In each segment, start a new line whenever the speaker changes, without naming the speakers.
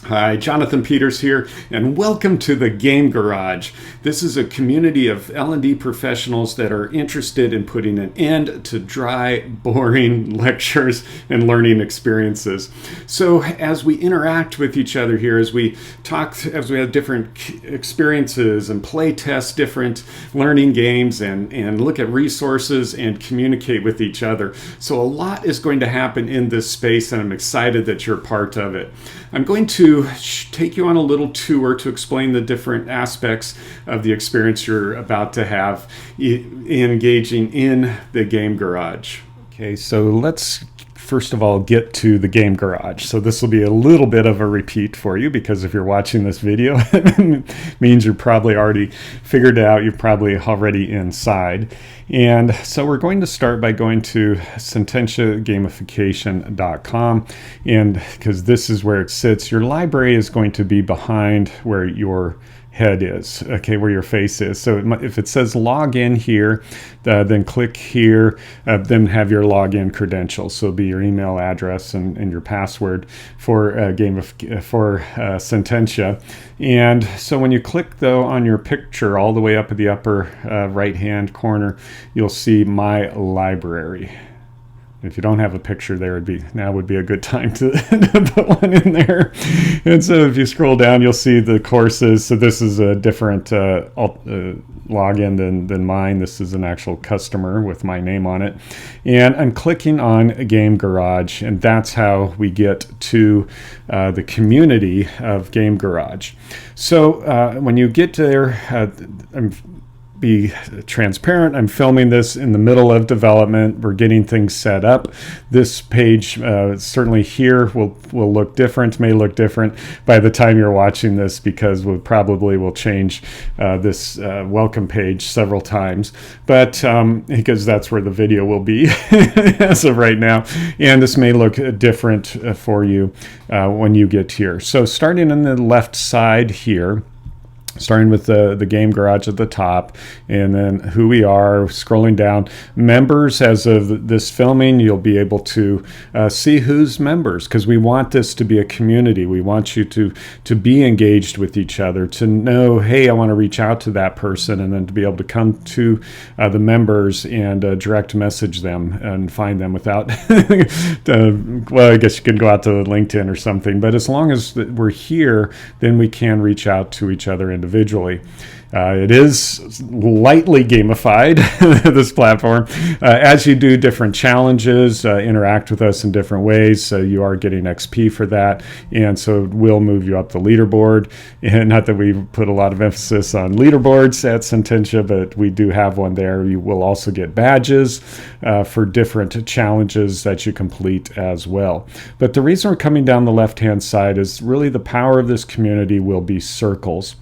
Hi, Jonathan Peters here, and welcome to the Game Garage. This is a community of L&D professionals that are interested in putting an end to dry, boring lectures and learning experiences. So as we interact with each other here, as we talk, as we have different experiences and play test different learning games and look at resources and communicate with each other. So a lot is going to happen in this space, and I'm excited that you're part of it. I'm going to take you on a little tour to explain the different aspects of the experience you're about to have in engaging in the Game Garage. Okay, so let's first of all get to the Game Garage. So this will be a little bit of a repeat for you, because if you're watching this video, it means you're probably already figured it out. You're probably already inside. And so we're going to start by going to sententiagamification.com, and because this is where it sits, your library is going to be behind where your head is, okay, where your face is. So if it says log in here, then click here, then have your login credentials. So it'll be your email address and your password for Sententia. And so when you click though on your picture all the way up at the upper right hand corner, you'll see my library. If you don't have a picture there, now would be a good time to put one in there. And so if you scroll down, you'll see the courses. So this is a different login than mine. This is an actual customer with my name on it. And I'm clicking on Game Garage, and that's how we get to the community of Game Garage. So when you get there, be transparent. I'm filming this in the middle of development. We're getting things set up. This page certainly here will look different, may look different by the time you're watching this, because we probably will change this welcome page several times, but because that's where the video will be as of right now. And this may look different for you when you get here. So starting on the left side here, starting with the Game Garage at the top, and then who we are, scrolling down. Members, as of this filming, you'll be able to see who's members, because we want this to be a community. We want you to be engaged with each other, to know, hey, I want to reach out to that person, and then to be able to come to the members and direct message them and find them without, well, I guess you could go out to LinkedIn or something, but as long as we're here, then we can reach out to each other individually. It is lightly gamified, this platform. As you do different challenges, interact with us in different ways, you are getting XP for that, and so it will move you up the leaderboard. And not that we put a lot of emphasis on leaderboards at Sententia, but we do have one there. You will also get badges for different challenges that you complete as well. But the reason we're coming down the left-hand side is really the power of this community will be circles.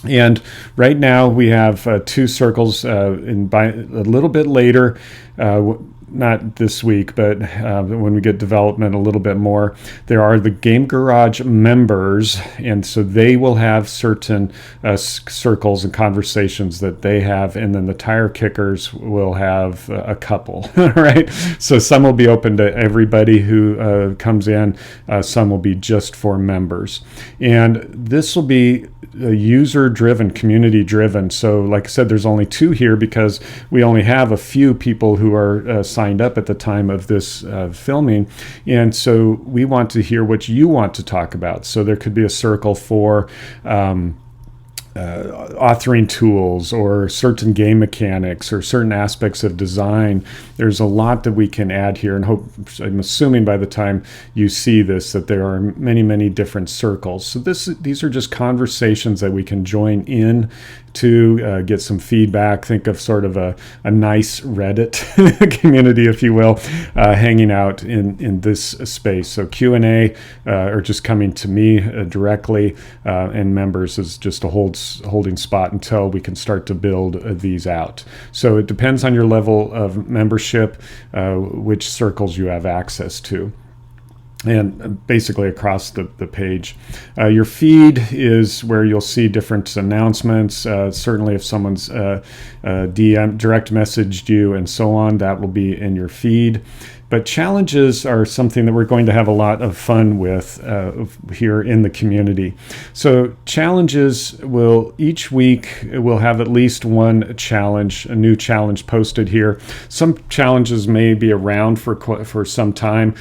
And right now we have 2 circles, and by a little bit later, not this week, but when we get development a little bit more, there are the Game Garage members, and so they will have certain circles and conversations that they have, and then the tire kickers will have a couple, right? So some will be open to everybody who comes in, some will be just for members. And this will be user-driven, community-driven. So like I said, there's only 2 here because we only have a few people who are signed up at the time of this filming. And so we want to hear what you want to talk about. So there could be a circle for authoring tools or certain game mechanics or certain aspects of design. There's a lot that we can add here, and I'm assuming by the time you see this that there are many, many different circles. So these are just conversations that we can join in to get some feedback. Think of sort of a nice Reddit community, if you will, hanging out in this space. So Q&A or just coming to me directly, and members is just a holding spot until we can start to build these out. So it depends on your level of membership, which circles you have access to. and basically across the page. Your feed is where you'll see different announcements. Certainly if someone's DM, direct messaged you and so on, that will be in your feed. But challenges are something that we're going to have a lot of fun with here in the community. So challenges will, each week we'll have at least one challenge, a new challenge posted here. Some challenges may be around for some time,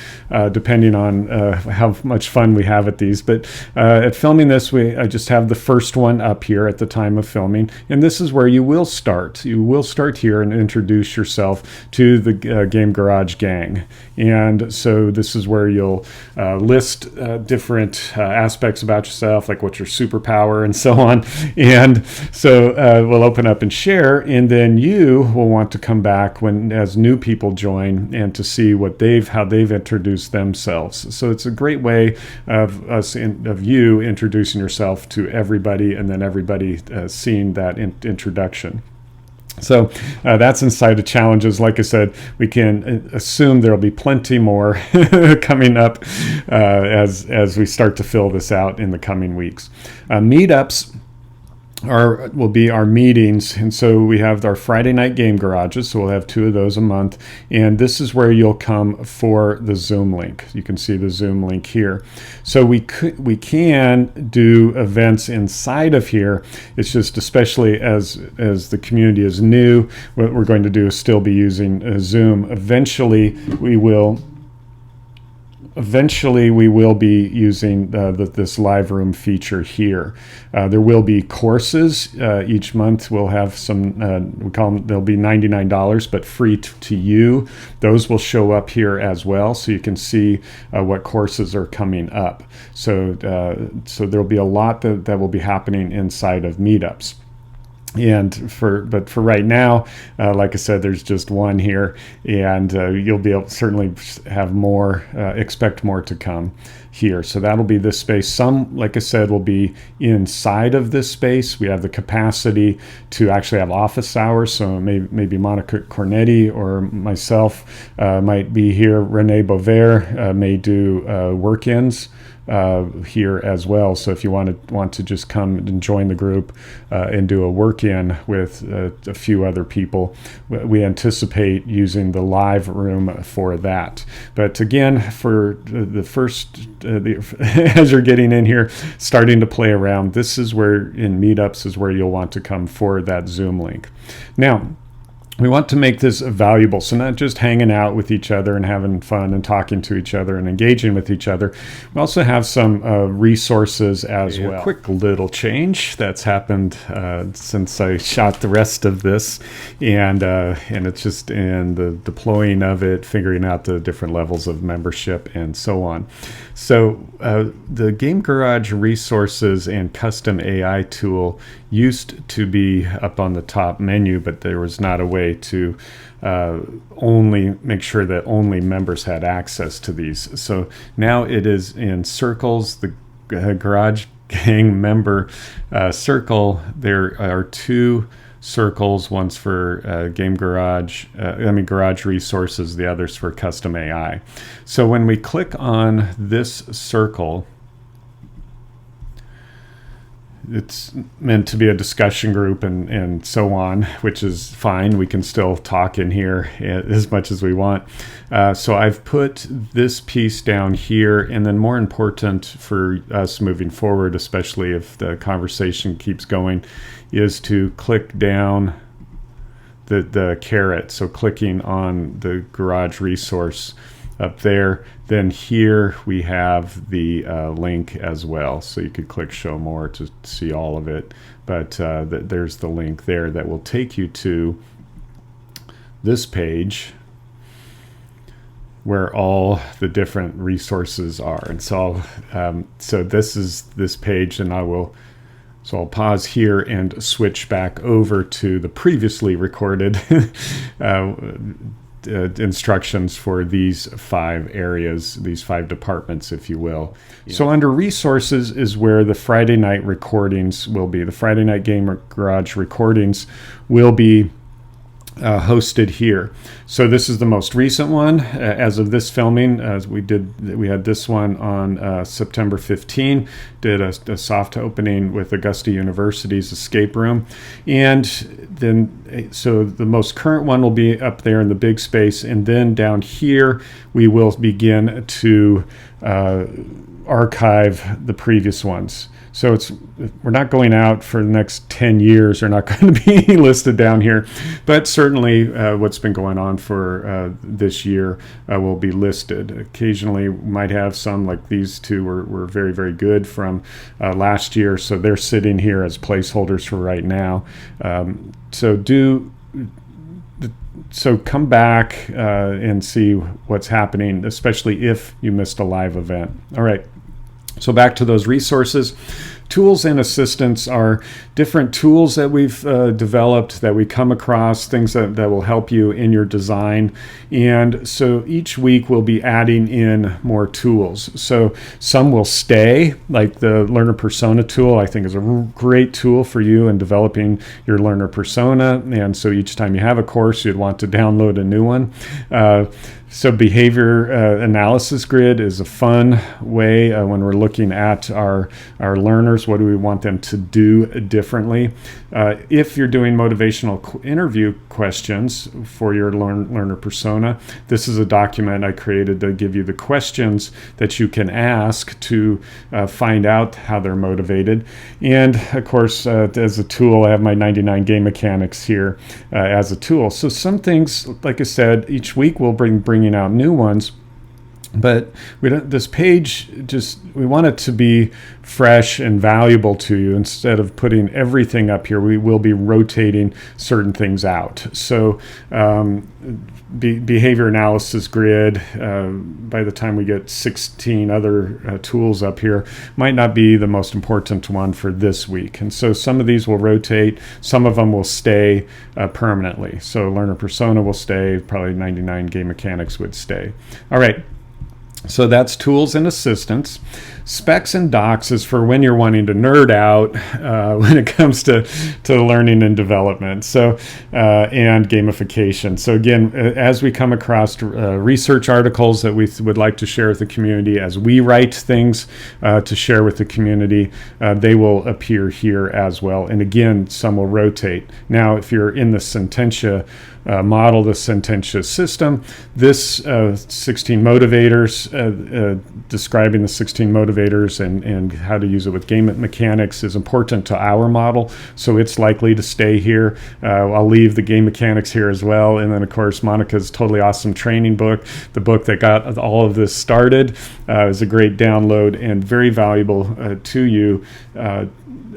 depending on how much fun we have at these. But at filming this, I just have the first one up here at the time of filming. And this is where you will start. You will start here and introduce yourself to the Game Garage gang. And so this is where you'll list different aspects about yourself, like what's your superpower and so on. And so we'll open up and share, and then you will want to come back as new people join and to see how they've introduced themselves. So it's a great way of you introducing yourself to everybody, and then everybody seeing that introduction. So that's inside of challenges. Like I said, we can assume there'll be plenty more coming up as we start to fill this out in the coming weeks. Meetups will be our meetings, and so we have our Friday night game garages, so we'll have 2 of those a month, and this is where you'll come for the Zoom link. You can see the Zoom link here. So we can do events inside of here. It's just, especially as the community is new, what we're going to do is still be using Zoom. Eventually we will be using this live room feature here. There will be courses. Each month we'll have some, we call them, they'll be $99, but free to you. Those will show up here as well, so you can see what courses are coming up. So there'll be a lot that will be happening inside of meetups. But for right now, like I said, there's just one here, and you'll be able to certainly have more, expect more to come here. So that'll be this space. Some, like I said, will be inside of this space. We have the capacity to actually have office hours. So maybe Monica Cornetti or myself might be here. Renee Bover may do work-ins here as well. So if you want to just come and join the group and do a work-in with a few other people, we anticipate using the live room for that. But again, for the first, as you're getting in here, starting to play around, this is where in meetups is where you'll want to come for that Zoom link. Now, we want to make this valuable, so not just hanging out with each other and having fun and talking to each other and engaging with each other. We also have some resources as well. A quick little change that's happened since I shot the rest of this, and it's just in the deploying of it, figuring out the different levels of membership and so on. So the Game Garage resources and custom AI tool used to be up on the top menu, but there was not a way to only make sure that only members had access to these. So now it is in circles, the Garage Gang member circle. There are 2 circles, one's for Garage resources, the other's for custom AI. So when we click on this circle, it's meant to be a discussion group and so on, which is fine. We can still talk in here as much as we want. So I've put this piece down here, and then more important for us moving forward, especially if the conversation keeps going, is to click down the caret. So clicking on the Garage resource up there, then here we have the link as well, so you could click show more to see all of it, but there's the link there that will take you to this page where all the different resources are. And so this is this page, and I'll pause here and switch back over to the previously recorded instructions for these 5 areas, these 5 departments, if you will. Yeah. So under resources is where the Friday night recordings will be. The Friday night Game Garage recordings will be hosted here. So this is the most recent one as of this filming. As we had this one on September 15. Did a soft opening with Augusta University's escape room, and then so the most current one will be up there in the big space, and then down here we will begin to archive the previous ones. So we're not going out for the next 10 years. They're not going to be listed down here, but certainly what's been going on for this year will be listed. Occasionally, we might have some like these two were very, very good from last year, so they're sitting here as placeholders for right now. So come back and see what's happening, especially if you missed a live event. All right. So back to those resources. Tools and assistants are different tools that we've developed that we come across, things that will help you in your design. And so each week we'll be adding in more tools. So some will stay, like the learner persona tool, I think is a great tool for you in developing your learner persona. And so each time you have a course, you'd want to download a new one. So behavior analysis grid is a fun way when we're looking at our learners. What do we want them to do differently? If you're doing motivational interview questions for your learner persona, this is a document I created to give you the questions that you can ask to find out how they're motivated. And of course, as a tool, I have my 99 game mechanics here as a tool. So some things, like I said, each week we'll bringing out new ones. But this page, we want it to be fresh and valuable to you. Instead of putting everything up here, we will be rotating certain things out. So behavior analysis grid, by the time we get 16 other tools up here, might not be the most important one for this week. And so some of these will rotate, some of them will stay permanently. So learner persona will stay, probably 99 game mechanics would stay. All right. So that's tools and assistants. Specs and docs is for when you're wanting to nerd out when it comes to learning and development. So and gamification. So again, as we come across research articles that we would like to share with the community, as we write things to share with the community, they will appear here as well. And again, some will rotate. Now, if you're in the Sententia model, the Sententia system, this 16 motivators, describing the 16 motivators and how to use it with game mechanics is important to our model, so it's likely to stay here. I'll leave the game mechanics here as well. And then of course Monica's totally awesome training book, the book that got all of this started, is a great download and very valuable to you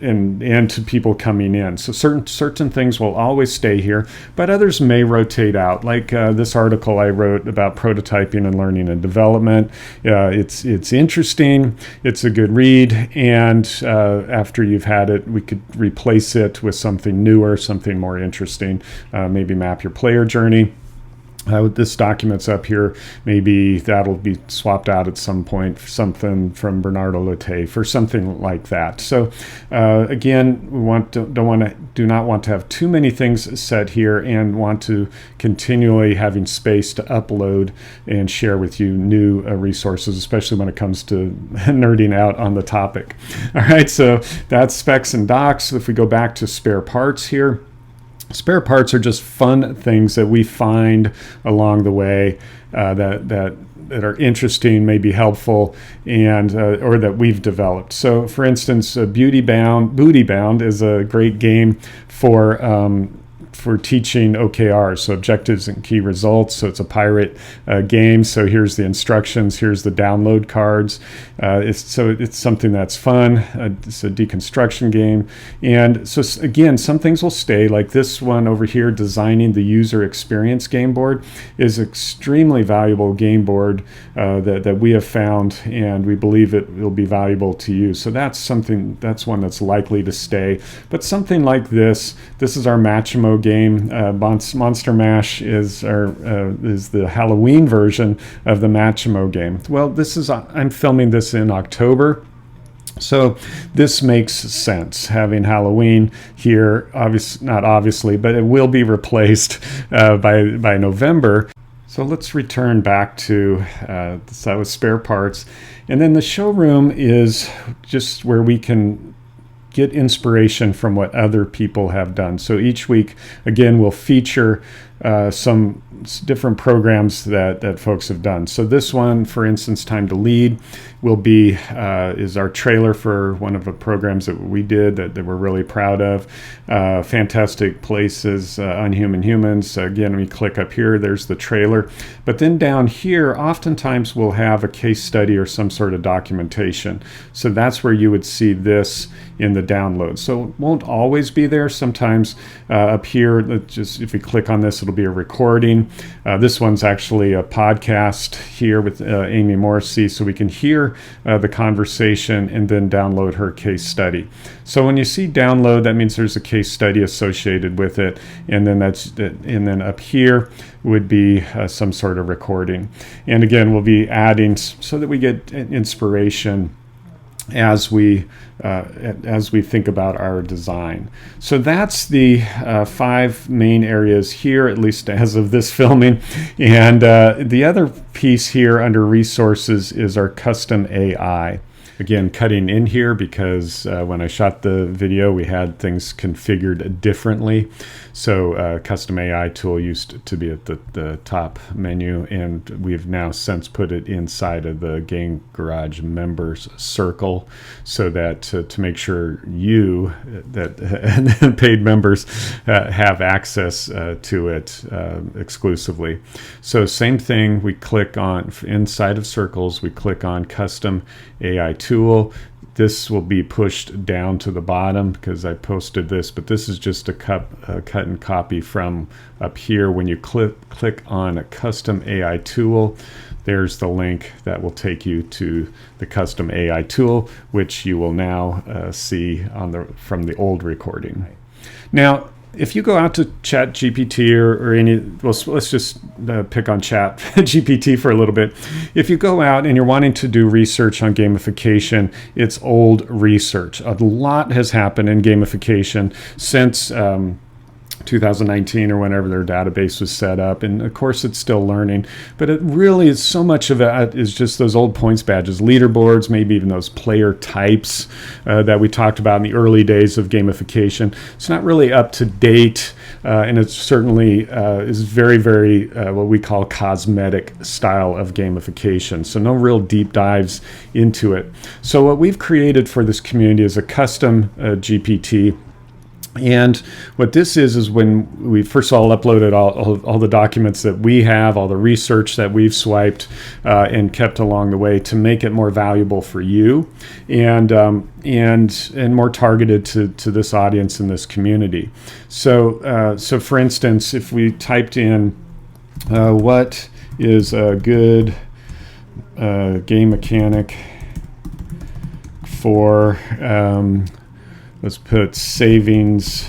and to people coming in. So certain things will always stay here, but others may rotate out. Like this article I wrote about prototyping and learning and development. It's interesting. It's a good read, and after you've had it, we could replace it with something newer, something more interesting. Maybe map your player journey. This document's up here. Maybe that'll be swapped out at some point for something from Bernardo Lutte for something like that. So again, we do not want to have too many things set here, and want to continually having space to upload and share with you new resources, especially when it comes to nerding out on the topic. All right, so that's specs and docs. If we go back to spare parts here. Spare parts are just fun things that we find along the way that are interesting, may be helpful, and or that we've developed. So, for instance, Booty Bound is a great game for teaching OKRs, so objectives and key results. So it's a pirate game. So here's the instructions, here's the download cards. It's something that's fun. It's a deconstruction game. And so again, some things will stay, like this one over here, designing the user experience game board, is extremely valuable game board that we have found, and we believe it will be valuable to you. So that's one that's likely to stay. But something like this is our Matchimo game. Monster Mash is the Halloween version of the Matchimo game. Well, I'm filming this in October. So this makes sense, having Halloween here, not obviously, but it will be replaced by November. So let's return back to, so that was spare parts. And then the showroom is just where we can get inspiration from what other people have done. So each week, again, we'll feature some different programs that folks have done. So this one, for instance, Time to Lead, will be is our trailer for one of the programs that we did that we're really proud of. Fantastic Places, Unhuman Humans. Again, we click up here, there's the trailer. But then down here, oftentimes we'll have a case study or some sort of documentation. So that's where you would see this in the download. So it won't always be there. Sometimes up here, just if we click on this, it'll be a recording. This one's actually a podcast here with Amy Morrissey, so we can hear the conversation and then download her case study. So when you see download, that means there's a case study associated with it, and then up here would be some sort of recording. And again, we'll be adding so that we get inspiration as we think about our design. So that's the 5 main areas here, at least as of this filming. And the other piece here under resources is our custom AI. Again, cutting in here because when I shot the video, we had things configured differently. So custom AI tool used to be at the top menu, and we've now since put it inside of the Game Garage members circle, so that to make sure you, that paid members, have access to it exclusively. So same thing, we click on, inside of circles, we click on custom AI tool. This will be pushed down to the bottom because I posted this, but this is just a cut and copy from up here. When you click on a custom AI tool, there's the link that will take you to the custom AI tool, which you will now see from the old recording. Now, if you go out to ChatGPT or any, well, let's just pick on ChatGPT for a little bit. If you go out and you're wanting to do research on gamification, it's old research. A lot has happened in gamification since 2019 or whenever their database was set up, and of course it's still learning, but it really is, so much of it is just those old points badges, leaderboards, maybe even those player types that we talked about in the early days of gamification. It's not really up to date, and it certainly is very, very what we call cosmetic style of gamification, so no real deep dives into it. So what we've created for this community is a custom GPT. And what this is when we first of all uploaded all the documents that we have, all the research that we've swiped and kept along the way to make it more valuable for you and more targeted to this audience and this community. So for instance, if we typed in what is a good game mechanic for let's put savings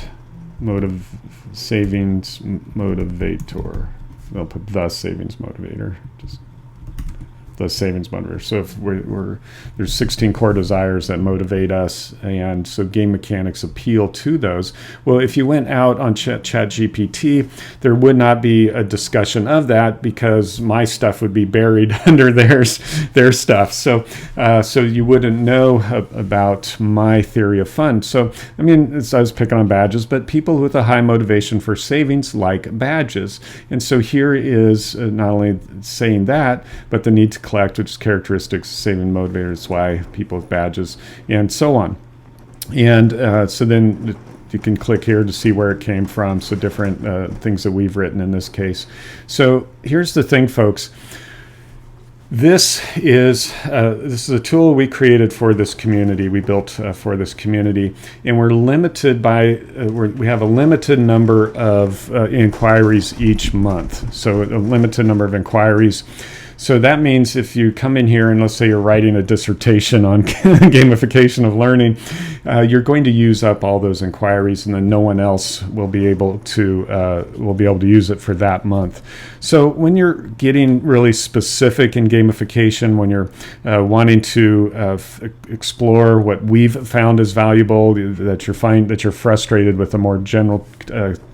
motivator. They'll put the savings motivator. Just the savings motivator. So if there's 16 core desires that motivate us, and so game mechanics appeal to those. Well, if you went out on ChatGPT, there would not be a discussion of that because my stuff would be buried under their stuff. So you wouldn't know about my theory of fun. So I mean, I was picking on badges, but people with a high motivation for savings like badges. And so here is not only saying that, but the need to collect, which is characteristics, saving motivators, why people with badges, and so on. And so then you can click here to see where it came from. So different things that we've written in this case. So here's the thing, folks. This is a tool we created for this community. We built for this community, and we're limited by we have a limited number of inquiries each month. So a limited number of inquiries. So that means if you come in here and let's say you're writing a dissertation on gamification of learning, you're going to use up all those inquiries, and then no one else will be able to use it for that month. So when you're getting really specific in gamification, when you're wanting to explore what we've found is valuable, that you're frustrated with a more general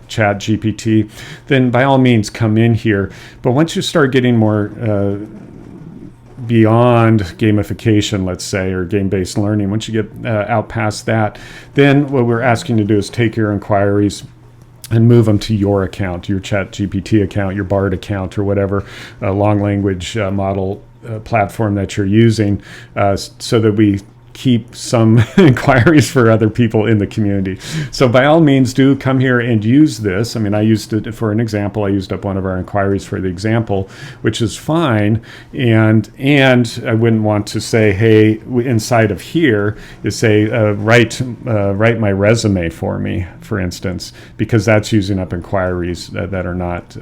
Chat GPT, then by all means come in here. But once you start getting more beyond gamification, let's say, or game-based learning, once you get out past that, then what we're asking you to do is take your inquiries and move them to your account, your Chat GPT account, your Bard account, or whatever long language model platform that you're using, so that we keep some inquiries for other people in the community. So by all means, do come here and use this. I mean, I used it for an example. I used up one of our inquiries for the example, which is fine. And I wouldn't want to say, hey, inside of here is say, write my resume for me, for instance, because that's using up inquiries that are not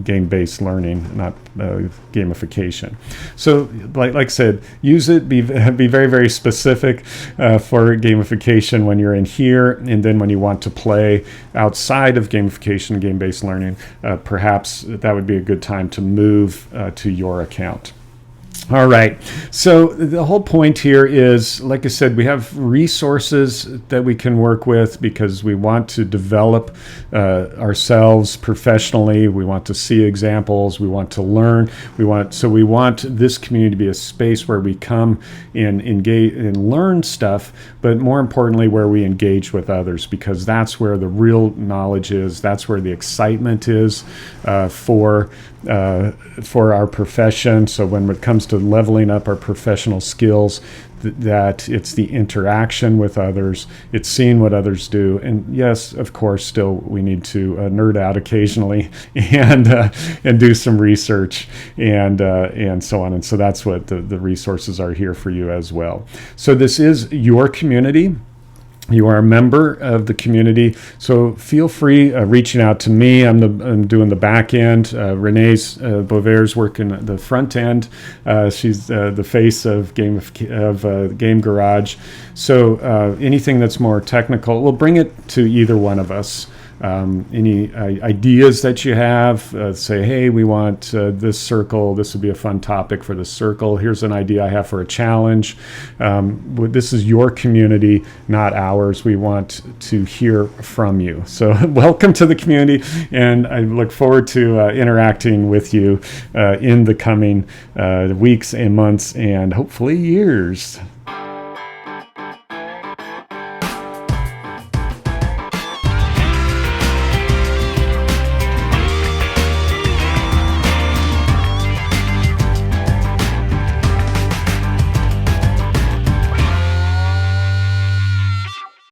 game-based learning, not gamification. So like I said, use it, be very, very specific for gamification when you're in here, and then when you want to play outside of gamification, game-based learning, perhaps that would be a good time to move to your account. All right. So the whole point here is, like I said, we have resources that we can work with because we want to develop ourselves professionally. We want to see examples. We want to learn. We want this community to be a space where we come and engage and learn stuff, but more importantly, where we engage with others, because that's where the real knowledge is. That's where the excitement is for our profession. So when it comes to leveling up our professional skills, that it's the interaction with others, it's seeing what others do, and yes, of course, still we need to nerd out occasionally and do some research and so on. And so that's what the resources are here for you as well. So this is your community. You are a member of the community, so feel free reaching out to me. I'm doing the back end. Renee's Beauvair's working the front end. She's the face of Game Garage. So anything that's more technical, we'll bring it to either one of us. Any ideas that you have, say, hey, we want this circle. This would be a fun topic for the circle. Here's an idea I have for a challenge. This is your community, not ours. We want to hear from you. So welcome to the community, and I look forward to interacting with you in the coming weeks and months and hopefully years.